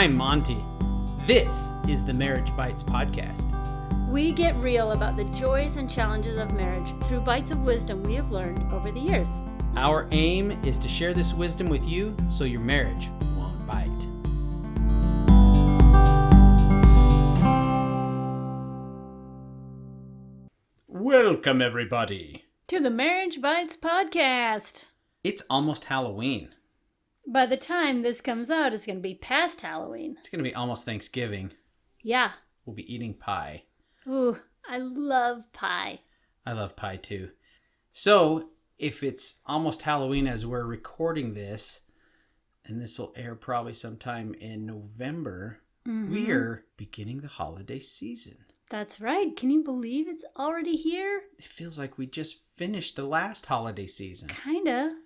I'm Monty. This is the Marriage Bites podcast. We get real about the joys and challenges of marriage through bites of wisdom we have learned over the years. Our aim is to share this wisdom with you so your marriage won't bite. Welcome, everybody, To the Marriage Bites podcast. It's almost Halloween. By the time this comes out, it's going to be past Halloween. It's going to be almost Thanksgiving. Yeah. We'll be eating pie. Ooh, I love pie. I love pie too. So, if it's almost Halloween as we're recording this, and this will air probably sometime in November, we are beginning the holiday season. That's right. Can you believe it's already here? It feels like we just finished the last holiday season. Kinda.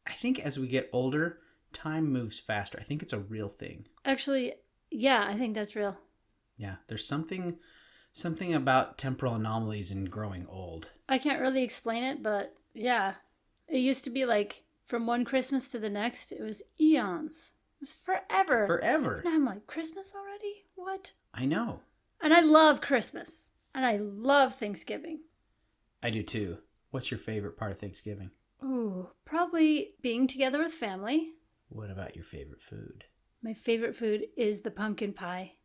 I think as we get older, time moves faster. I think it's a real thing. Actually, yeah, I think that's real. Yeah, there's something about temporal anomalies in growing old. I can't really explain it, but yeah. It used to be like from one Christmas to the next, it was eons. It was forever. Forever. And I'm like, Christmas already? What? I know. And I love Christmas. And I love Thanksgiving. I do too. What's your favorite part of Thanksgiving? Ooh, probably being together with family. What about your favorite food? My favorite food is the pumpkin pie.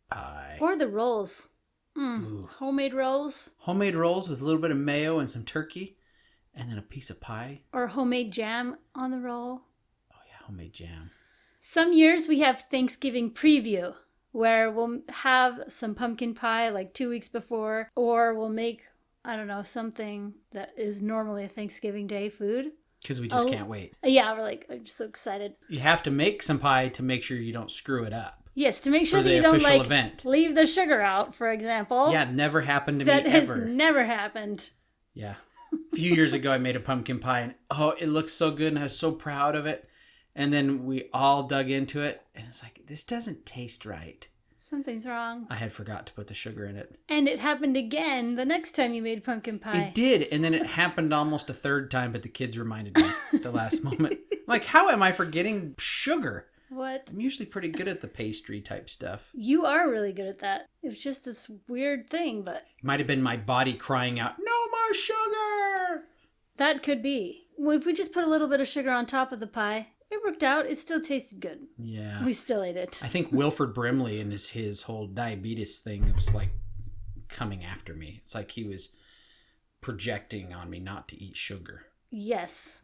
Pie. Or the rolls. Homemade rolls. Homemade rolls with a little bit of mayo and some turkey, and then a piece of pie. Or homemade jam on the roll. Oh yeah, homemade jam. Some years we have Thanksgiving preview, where we'll have some pumpkin pie like 2 weeks before, or we'll make, I don't know, something that is normally a Thanksgiving Day food. Because we just can't wait. Yeah, I'm just so excited. You have to make some pie to make sure you don't screw it up. Yes, to make sure for that the you don't official event. Leave the sugar out, for example. Yeah, never happened to me That ever. has never happened. Yeah. A few years ago, I made a pumpkin pie, and it looked so good, and I was so proud of it. And then we all dug into it, and it's like, this doesn't taste right. Something's wrong. I had forgot to put the sugar in it. And it happened again the next time you made pumpkin pie. It did, and then it happened almost a third time, but the kids reminded me at the last moment. I'm like, how am I forgetting sugar? What? I'm usually pretty good at the pastry type stuff. You are really good at that. It was just this weird thing, but... It might have been my body crying out, no more sugar! That could be. Well, if we just put a little bit of sugar on top of the pie, it worked out. It still tasted good. Yeah. We still ate it. I think Wilford Brimley and his whole diabetes thing was like coming after me. It's like he was projecting on me not to eat sugar. Yes.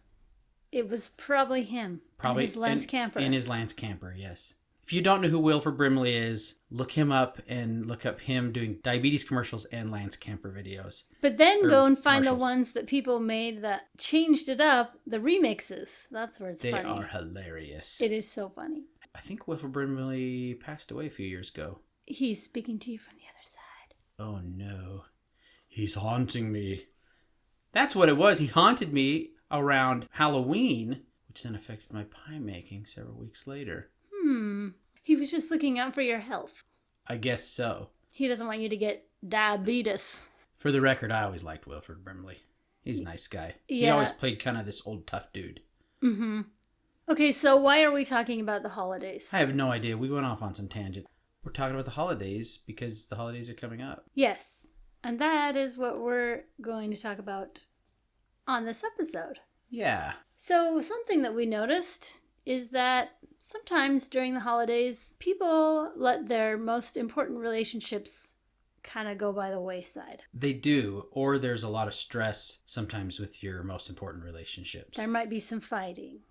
It was probably him. Probably his Lance Camper. In his Lance Camper, yes. If you don't know who Wilford Brimley is, look him up and look up him doing diabetes commercials and Lance Camper videos. But then go and find commercials. the ones that people made that changed it up, the remixes. That's where it's funny. They are hilarious. It is so funny. I think Wilford Brimley passed away a few years ago. He's speaking to you from the other side. Oh no. He's haunting me. That's what it was. He haunted me around Halloween, which then affected my pie making several weeks later. He was just looking out for your health. I guess so. He doesn't want you to get diabetes. For the record, I always liked Wilford Brimley. He's a nice guy. Yeah. He always played kind of this old tough dude. Okay, so why are we talking about the holidays? I have no idea. We went off on some tangent. We're talking about the holidays because the holidays are coming up. Yes, and that is what we're going to talk about on this episode. Yeah. So something that we noticed is that sometimes during the holidays, people let their most important relationships kind of go by the wayside. They do, or there's a lot of stress sometimes with your most important relationships. There might be some fighting.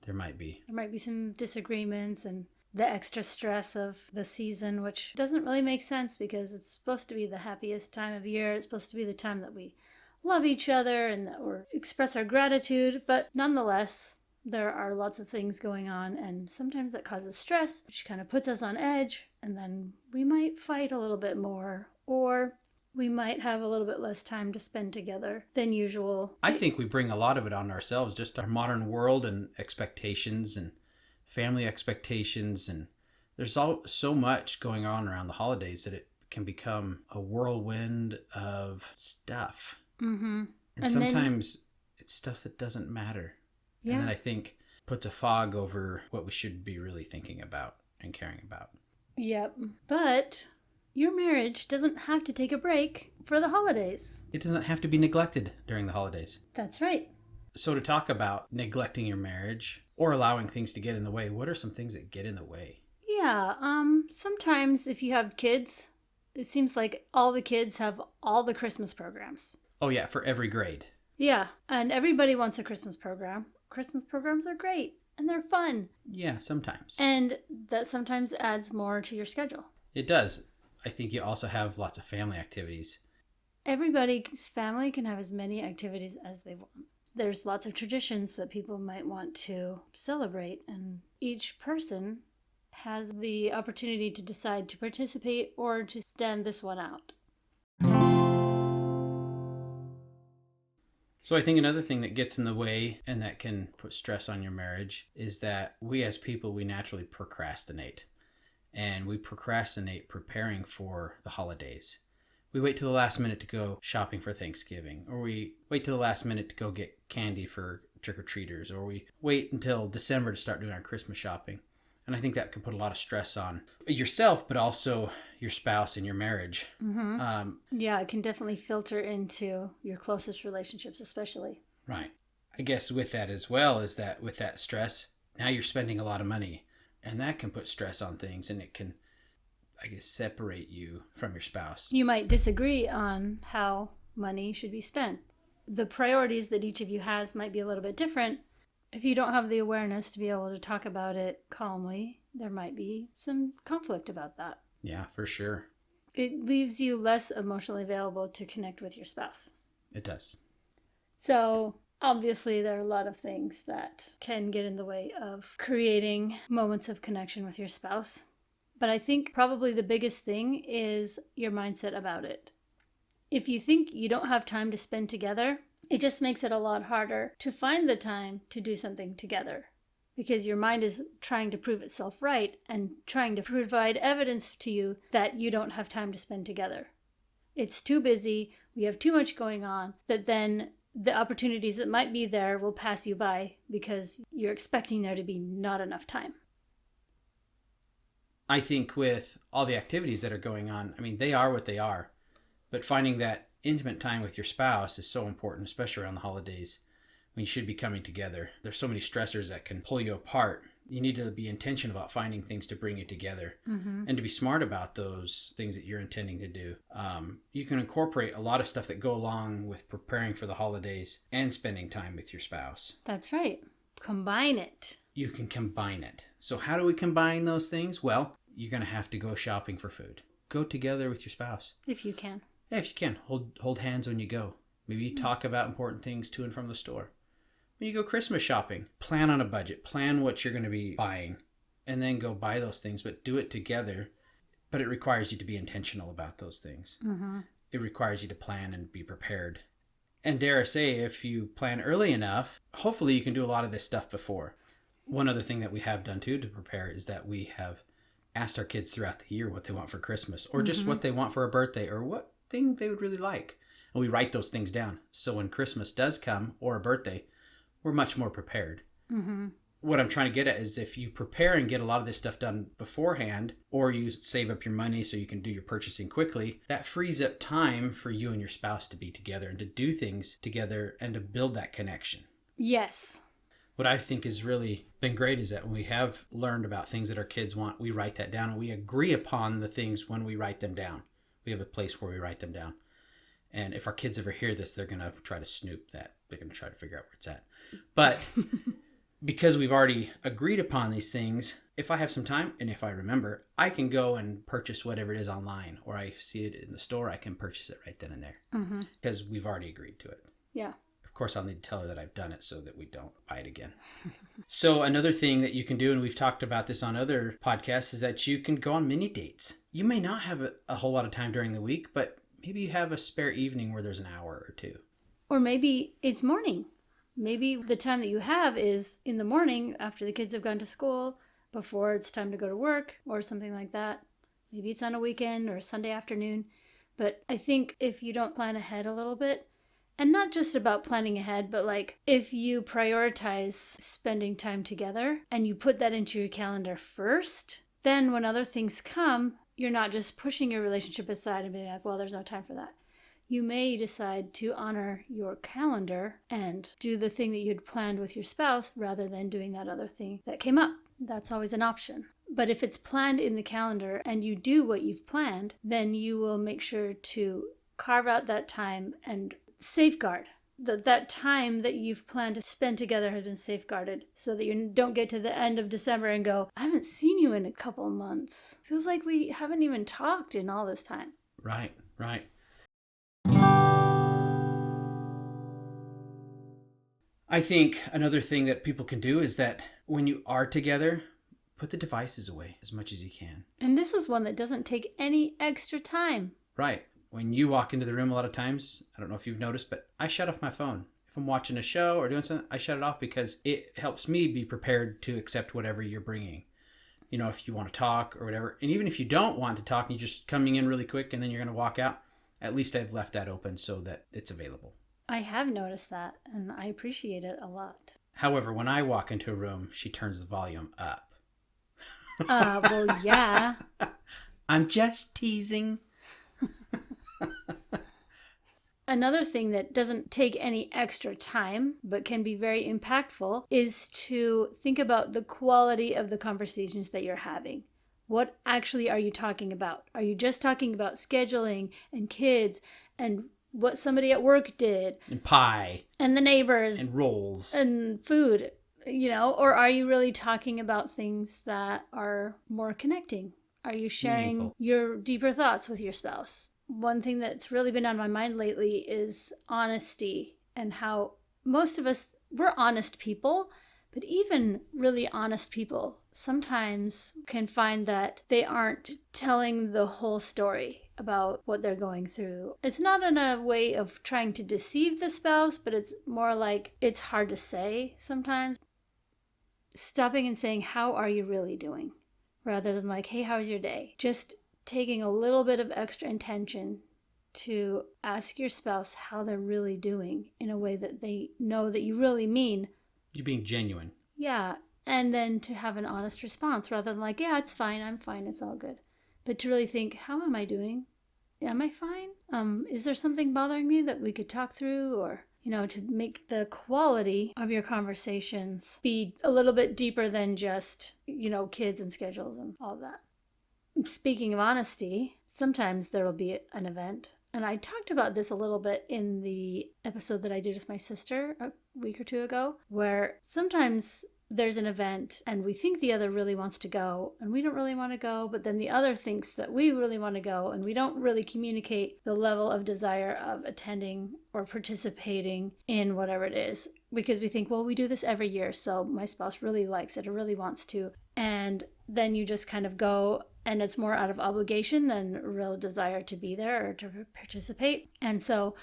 There might be. There might be some disagreements and the extra stress of the season, which doesn't really make sense because it's supposed to be the happiest time of year. It's supposed to be the time that we love each other and that we express our gratitude. But nonetheless, there are lots of things going on, and sometimes that causes stress, which kind of puts us on edge, and then we might fight a little bit more, or we might have a little bit less time to spend together than usual. I think we bring a lot of it on ourselves, just our modern world and expectations and family expectations, and there's so much going on around the holidays that it can become a whirlwind of stuff. And sometimes it's stuff that doesn't matter. Yeah. And then I think puts a fog over what we should be really thinking about and caring about. Yep. But your marriage doesn't have to take a break for the holidays. It doesn't have to be neglected during the holidays. That's right. So to talk about neglecting your marriage or allowing things to get in the way, what are some things that get in the way? Yeah, sometimes if you have kids, it seems like all the kids have all the Christmas programs. Oh yeah, for every grade. Yeah, and everybody wants a Christmas program. Christmas programs are great and they're fun. Yeah, sometimes. And that sometimes adds more to your schedule. It does. I think you also have lots of family activities. Everybody's family can have as many activities as they want. There's lots of traditions that people might want to celebrate, and each person has the opportunity to decide to participate or to stand this one out. So I think another thing that gets in the way and that can put stress on your marriage is that we as people, we naturally procrastinate. And we procrastinate preparing for the holidays. We wait till the last minute to go shopping for Thanksgiving, or we wait till the last minute to go get candy for trick-or-treaters, or we wait until December to start doing our Christmas shopping. And I think that can put a lot of stress on yourself, but also your spouse and your marriage. Mm-hmm. Yeah, it can definitely filter into your closest relationships, especially. Right. I guess with that as well is that with that stress, now you're spending a lot of money. And that can put stress on things, and it can, I guess, separate you from your spouse. You might disagree on how money should be spent. The priorities that each of you has might be a little bit different. If you don't have the awareness to be able to talk about it calmly, there might be some conflict about that. Yeah, for sure. It leaves you less emotionally available to connect with your spouse. It does. So obviously, there are a lot of things that can get in the way of creating moments of connection with your spouse. But I think probably the biggest thing is your mindset about it. If you think you don't have time to spend together, it just makes it a lot harder to find the time to do something together, because your mind is trying to prove itself right and trying to provide evidence to you that you don't have time to spend together. It's too busy, we have too much going on, that then the opportunities that might be there will pass you by because you're expecting there to be not enough time. I think with all the activities that are going on, I mean, they are what they are. But finding that intimate time with your spouse is so important, especially around the holidays when you should be coming together. There's so many stressors that can pull you apart. You need to be intentional about finding things to bring you together, and to be smart about those things that you're intending to do. You can incorporate a lot of stuff that go along with preparing for the holidays and spending time with your spouse. That's right. Combine it. You can combine it. So how do we combine those things? Well, you're going to have to go shopping for food. Go together with your spouse. If you can. Yeah, if you can. Hold hands when you go. Maybe you talk about important things to and from the store. When you go Christmas shopping, plan on a budget. Plan what you're going to be buying. And then go buy those things. But do it together. But it requires you to be intentional about those things. It requires you to plan and be prepared. And dare I say, if you plan early enough, hopefully you can do a lot of this stuff before. One other thing that we have done too to prepare is that we have asked our kids throughout the year what they want for Christmas, or just what they want for a birthday, or what thing they would really like. And we write those things down. So when Christmas does come, or a birthday, we're much more prepared. What I'm trying to get at is if you prepare and get a lot of this stuff done beforehand, or you save up your money so you can do your purchasing quickly, that frees up time for you and your spouse to be together and to do things together and to build that connection. Yes. What I think has really been great is that when we have learned about things that our kids want, we write that down and we agree upon the things when we write them down. We have a place where we write them down. And if our kids ever hear this, they're going to try to snoop that. They're going to try to figure out where it's at. But because we've already agreed upon these things, if I have some time and if I remember, I can go and purchase whatever it is online, or I see it in the store, I can purchase it right then and there because we've already agreed to it. Yeah. Of course, I'll need to tell her that I've done it so that we don't buy it again. So another thing that you can do, and we've talked about this on other podcasts, is that you can go on mini dates. You may not have a whole lot of time during the week, but maybe you have a spare evening where there's an hour or two. Or maybe it's morning. Maybe the time that you have is in the morning after the kids have gone to school, before it's time to go to work or something like that. Maybe it's on a weekend or a Sunday afternoon. But I think if you don't plan ahead a little bit And not just about planning ahead, but like if you prioritize spending time together and you put that into your calendar first, then when other things come, you're not just pushing your relationship aside and being like, well, there's no time for that. You may decide to honor your calendar and do the thing that you had planned with your spouse rather than doing that other thing that came up. That's always an option. But if it's planned in the calendar and you do what you've planned, then you will make sure to carve out that time and safeguard that time that you've planned to spend together has been safeguarded so that you don't get to the end of December and go, I haven't seen you in a couple months. Feels like we haven't even talked in all this time. Right, right. I think another thing that people can do is that when you are together, put the devices away as much as you can. And this is one that doesn't take any extra time. Right. When you walk into the room a lot of times, I don't know if you've noticed, but I shut off my phone. If I'm watching a show or doing something, I shut it off because it helps me be prepared to accept whatever you're bringing. You know, if you want to talk or whatever. And even if you don't want to talk and you're just coming in really quick and then you're going to walk out, at least I've left that open so that it's available. I have noticed that, and I appreciate it a lot. However, when I walk into a room, she turns the volume up. Well, yeah. I'm just teasing. Another thing that doesn't take any extra time, but can be very impactful, is to think about the quality of the conversations that you're having. What actually are you talking about? Are you just talking about scheduling and kids and what somebody at work did? And pie. And the neighbors. And rolls. And food, or are you really talking about things that are more connecting? Are you sharing your deeper thoughts with your spouse? One thing that's really been on my mind lately is honesty and how most of us, we're honest people, but even really honest people sometimes can find that they aren't telling the whole story about what they're going through. It's not in a way of trying to deceive the spouse, but it's more like it's hard to say sometimes. Stopping and saying, how are you really doing? Rather than like, hey, how's your day? Just taking a little bit of extra intention to ask your spouse how they're really doing in a way that they know that you really mean. You're being genuine. Yeah. And then to have an honest response rather than like, yeah, it's fine. I'm fine. It's all good. But to really think, how am I doing? Am I fine? Is there something bothering me that we could talk through? Or, to make the quality of your conversations be a little bit deeper than just, kids and schedules and all that. Speaking of honesty, sometimes there will be an event. And I talked about this a little bit in the episode that I did with my sister a week or two ago, where sometimes there's an event and we think the other really wants to go and we don't really want to go, but then the other thinks that we really want to go and we don't really communicate the level of desire of attending or participating in whatever it is because we think, well, we do this every year, so my spouse really likes it or really wants to. And then you just kind of go and it's more out of obligation than real desire to be there or to participate. And so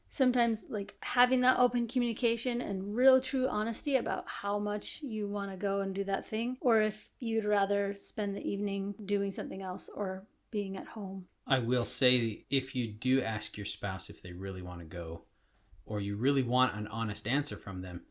sometimes like having that open communication and real true honesty about how much you want to go and do that thing, or if you'd rather spend the evening doing something else or being at home. I will say, if you do ask your spouse if they really want to go, or you really want an honest answer from them,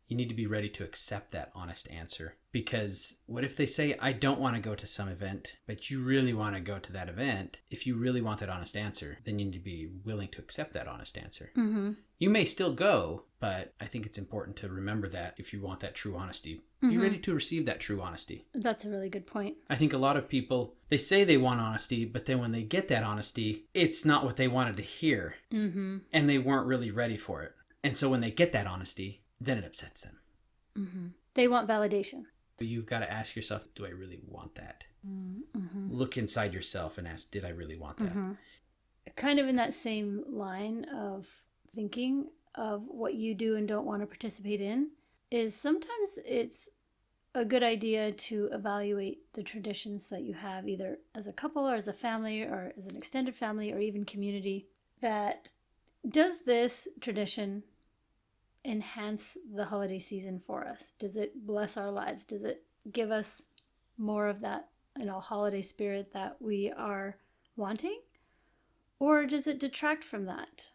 you need to be ready to accept that honest answer. Because what if they say, I don't want to go to some event, but you really want to go to that event? If you really want that honest answer, then you need to be willing to accept that honest answer. Mm-hmm. You may still go, but I think it's important to remember that if you want that true honesty, be ready to receive that true honesty. That's a really good point. I think a lot of people, they say they want honesty, but then when they get that honesty, it's not what they wanted to hear. Mm-hmm. And they weren't really ready for it. And so when they get that honesty, then it upsets them. Mm-hmm. They want validation. You've got to ask yourself, do I really want that? Mm-hmm. Look inside yourself and ask, did I really want that? Mm-hmm. Kind of in that same line of thinking of what you do and don't want to participate in, is sometimes it's a good idea to evaluate the traditions that you have, either as a couple or as a family or as an extended family or even community. That does this tradition enhance the holiday season for us? Does it bless our lives? Does it give us more of that, holiday spirit that we are wanting? Or does it detract from that?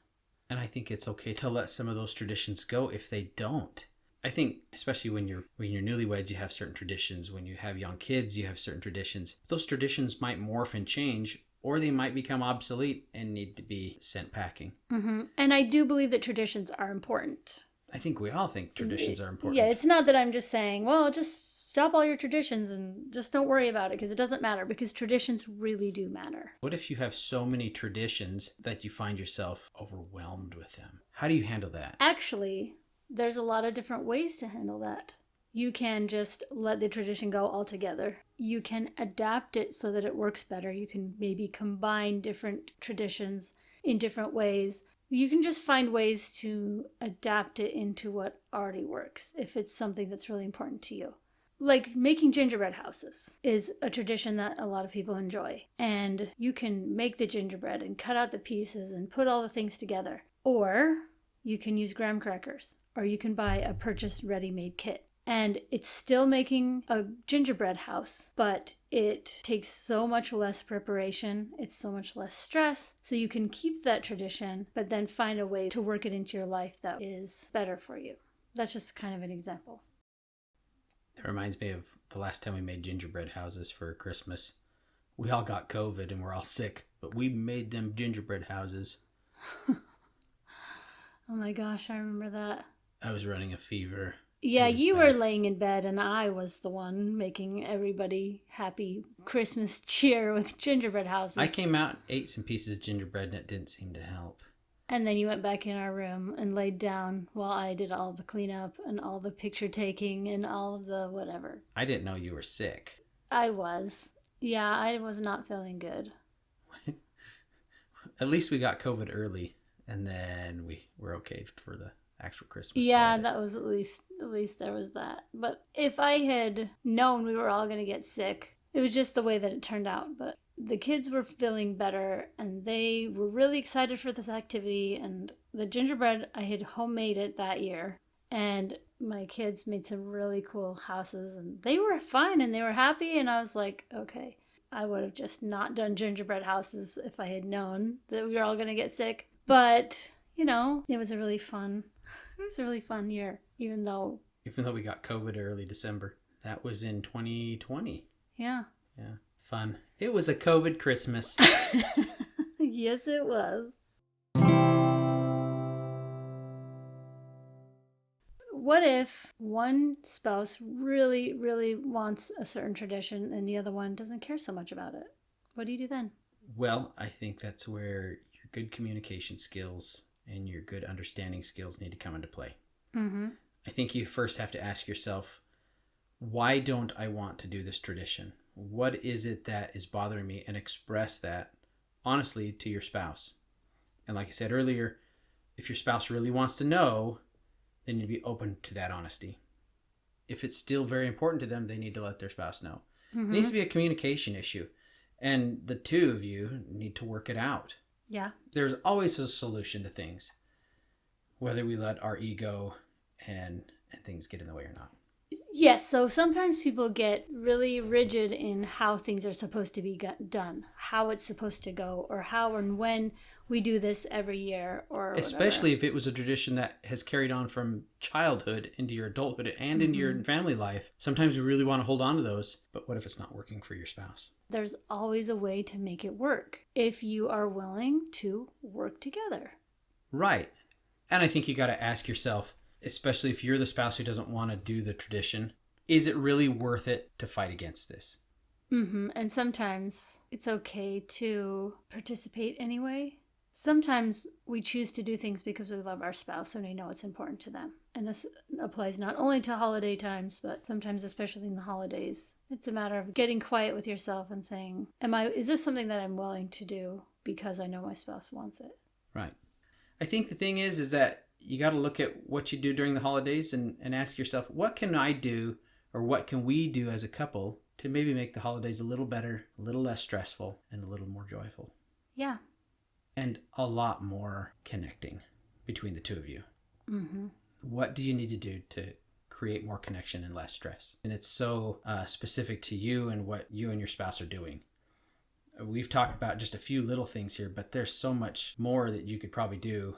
And I think it's okay to let some of those traditions go if they don't. I think especially when you're newlyweds, you have certain traditions. When you have young kids, you have certain traditions. Those traditions might morph and change, or they might become obsolete and need to be sent packing. Mm-hmm. And I do believe that traditions are important. I think we all think traditions are important. Yeah, it's not that I'm just saying, well, just stop all your traditions and just don't worry about it, because it doesn't matter, because traditions really do matter. What if you have so many traditions that you find yourself overwhelmed with them? How do you handle that? Actually, there's a lot of different ways to handle that. You can just let the tradition go altogether. You can adapt it so that it works better. You can maybe combine different traditions in different ways. You can just find ways to adapt it into what already works if it's something that's really important to you. Like making gingerbread houses is a tradition that a lot of people enjoy. And you can make the gingerbread and cut out the pieces and put all the things together. Or you can use graham crackers, or you can buy a purchased ready-made kit. And it's still making a gingerbread house, but it takes so much less preparation. It's so much less stress. So you can keep that tradition, but then find a way to work it into your life that is better for you. That's just kind of an example. It reminds me of the last time we made gingerbread houses for Christmas. We all got COVID and we're all sick, but we made them gingerbread houses. Oh my gosh, I remember that. I was running a fever. Yeah, you were laying in bed and I was the one making everybody happy Christmas cheer with gingerbread houses. I came out and ate some pieces of gingerbread and it didn't seem to help. And then you went back in our room and laid down while I did all the cleanup and all the picture taking and all of the whatever. I didn't know you were sick. I was. Yeah, I was not feeling good. At least we got COVID early and then we were okay for the actual Christmas. Yeah, holiday. that was at least there was that. But if I had known we were all going to get sick, it was just the way that it turned out. But the kids were feeling better and they were really excited for this activity. And the gingerbread, I had homemade it that year. And my kids made some really cool houses and they were fine and they were happy. And I was like, okay, I would have just not done gingerbread houses if I had known that we were all going to get sick. But, you know, it was a really fun year, even though we got COVID early December. That was in 2020. Yeah. Yeah. Fun. It was a COVID Christmas. Yes, it was. What if one spouse really, really wants a certain tradition and the other one doesn't care so much about it? What do you do then? Well, I think that's where your good communication skills and your good understanding skills need to come into play. Mm-hmm. I think you first have to ask yourself, why don't I want to do this tradition? What is it that is bothering me? And express that honestly to your spouse. And like I said earlier, if your spouse really wants to know, then you'd be open to that honesty. If it's still very important to them, they need to let their spouse know. Mm-hmm. It needs to be a communication issue. And the two of you need to work it out. Yeah. There's always a solution to things, whether we let our ego and things get in the way or not. Yes, so sometimes people get really rigid in how things are supposed to be done, how it's supposed to go, or how and when we do this every year, or especially if it was a tradition that has carried on from childhood into your adulthood and into your family life. Sometimes we really want to hold on to those, but what if it's not working for your spouse? There's always a way to make it work if you are willing to work together. Right. And I think you got to ask yourself, especially if you're the spouse who doesn't want to do the tradition, is it really worth it to fight against this? Mm-hmm. And sometimes it's okay to participate anyway. Sometimes we choose to do things because we love our spouse and we know it's important to them. And this applies not only to holiday times, but sometimes especially in the holidays. It's a matter of getting quiet with yourself and saying, is this something that I'm willing to do because I know my spouse wants it? Right. I think the thing is that you got to look at what you do during the holidays and ask yourself, what can I do or what can we do as a couple to maybe make the holidays a little better, a little less stressful, and a little more joyful? Yeah. And a lot more connecting between the two of you. Mm-hmm. What do you need to do to create more connection and less stress? And it's so specific to you and what you and your spouse are doing. We've talked about just a few little things here, but there's so much more that you could probably do.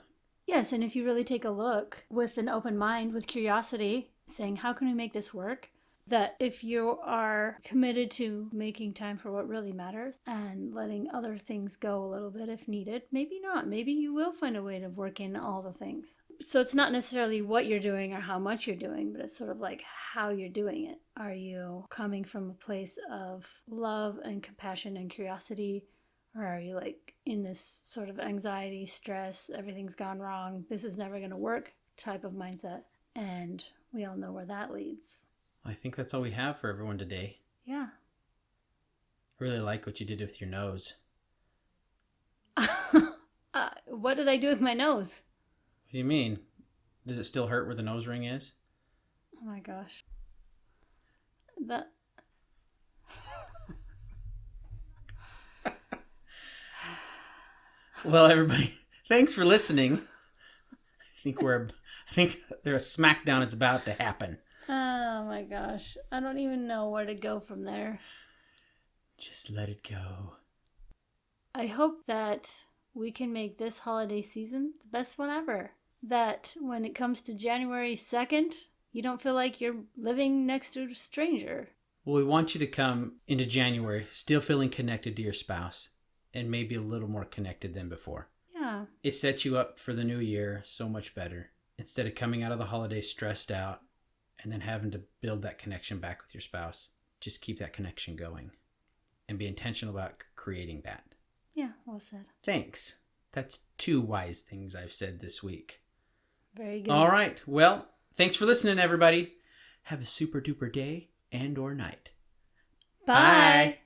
Yes, and if you really take a look with an open mind, with curiosity, saying, how can we make this work? That if you are committed to making time for what really matters and letting other things go a little bit if needed, maybe not. Maybe you will find a way to work in all the things. So it's not necessarily what you're doing or how much you're doing, but it's sort of like how you're doing it. Are you coming from a place of love and compassion and curiosity? Or are you like in this sort of anxiety, stress, everything's gone wrong, this is never going to work type of mindset? And we all know where that leads. I think that's all we have for everyone today. Yeah. I really like what you did with your nose. What did I do with my nose? What do you mean? Does it still hurt where the nose ring is? Oh my gosh. That... Well, everybody, thanks for listening. I think there's a smackdown is about to happen. Oh my gosh. I don't even know where to go from there. Just let it go. I hope that we can make this holiday season the best one ever. That when it comes to January 2nd, you don't feel like you're living next to a stranger. Well, we want you to come into January still feeling connected to your spouse and maybe a little more connected than before. Yeah. It sets you up for the new year so much better. Instead of coming out of the holidays stressed out and then having to build that connection back with your spouse, just keep that connection going and be intentional about creating that. Yeah, well said. Thanks. That's 2 wise things I've said this week. Very good. All right. Well, thanks for listening, everybody. Have a super duper day and or night. Bye.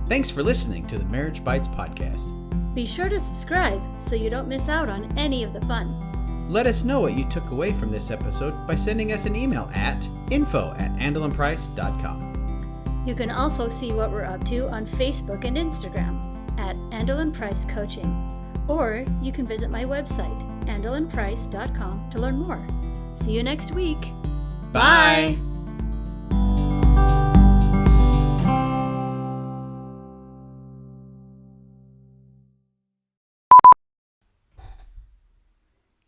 Thanks for listening to the Marriage Bites podcast. Be sure to subscribe so you don't miss out on any of the fun. Let us know what you took away from this episode by sending us an email at info@andelinprice.com. You can also see what we're up to on Facebook and Instagram at Andelin Price Coaching. Or you can visit my website, andelinprice.com, to learn more. See you next week. Bye.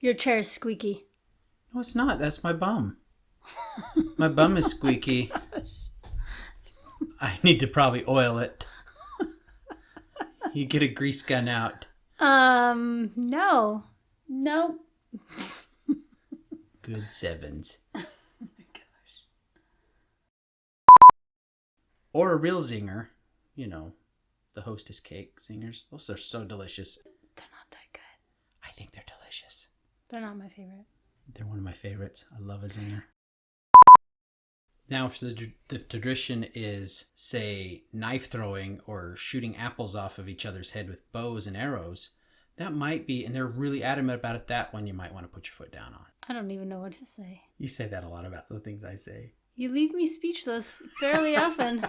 Your chair's squeaky. No, it's not. That's my bum. My bum is squeaky. I need to probably oil it. You get a grease gun out. No. Nope. Good 7s. Oh my gosh. Or a real zinger. You know, the Hostess cake zingers. Those are so delicious. They're not that good. I think they're delicious. They're not my favorite. They're one of my favorites. I love a zinger. Now, if the tradition is, say, knife throwing or shooting apples off of each other's head with bows and arrows, that might be, and they're really adamant about it, that one you might want to put your foot down on. I don't even know what to say. You say that a lot about the things I say. You leave me speechless fairly often.